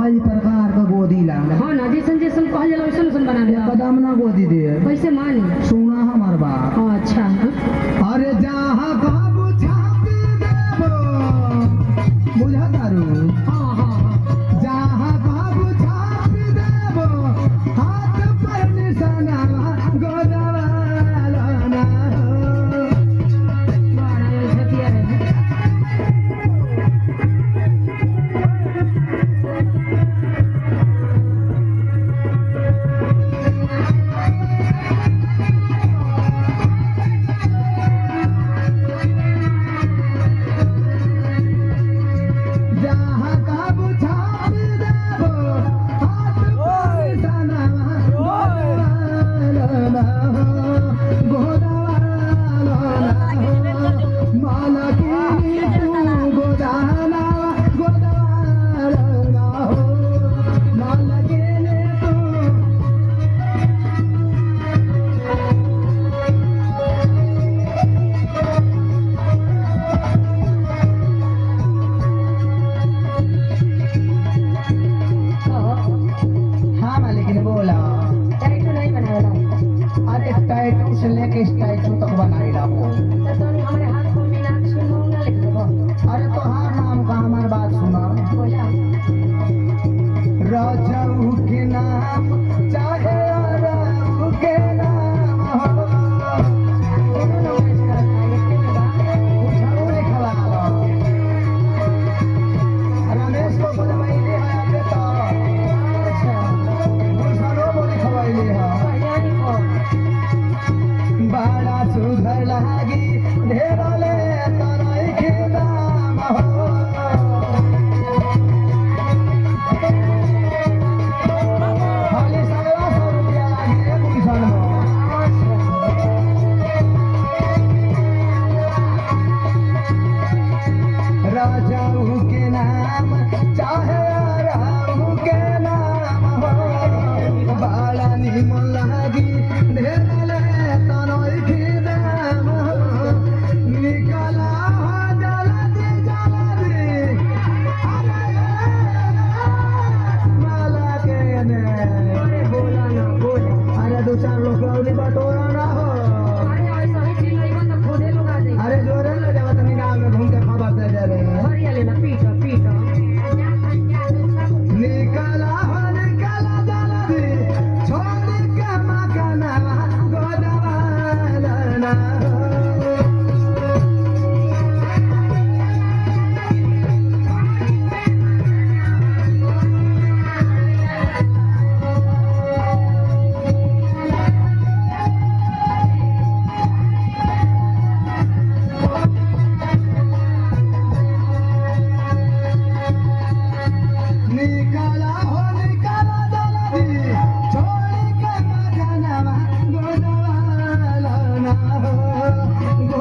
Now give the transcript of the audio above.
कई प्रकार का गोदी ला हाँ ना जैसन जैसन कहल जाला वैसन वैसन बना दे कदम ना गोदी दे कैसे मानी सुना हमार बात हाँ अच्छा अरे जहाँ बाबू छापी देबो बुझा तारू हाँ हाँ हाँ जहाँ बाबू छापी देबो हाथ पर निशाना गोदवा लाना बड़ा झटिया है जहाँ बाबू छापी देबो हाथ पर निशाना गोदवा लाना गोदवा लाना माला की तू गोदाना गोदवा लाना माला के तू हाँ मालिक बोला टैटू नहीं बनावेला अरे टैटू से लेके स्टैचू तक बनाइला हो तो तुम हमारे हाथ को मीनाक्षी मोहना लिख दो अरे तोहार नाम का हमार बात सुना बोला राजाऊ के नाम चाहे राऊ के नाम हो दोनों मैच करता है एक में बात पूछाऊ लिखवा रमेश को बोलवाइले है अबे तो अच्छा गुलशनो को लिखवाइले है कल्याणी को बड़ा सुधर लागी ढेरले तनई के नाम हो खाली 100 रुपया लागी गुलशन राजाऊ के नाम चाहे राऊ के नाम हो बड़ा निमन लागी ढेरले तनई के नाम हो निकला हो जल्दी जल्दी माला के ने अरे बोला ना बोले अरे दो चार लोग लौली बटोरा ना हो अरे ऐसा ही चीज नहीं बंदा खुदे लोग आ जाए अरे जोरे ले जाओ तनी गांव में घूम के खबर दे दे रे हरिया लेना पीटा पीटा निकला हो निकला जल्दी छोड़ के मकाना गोदवा लाना निकला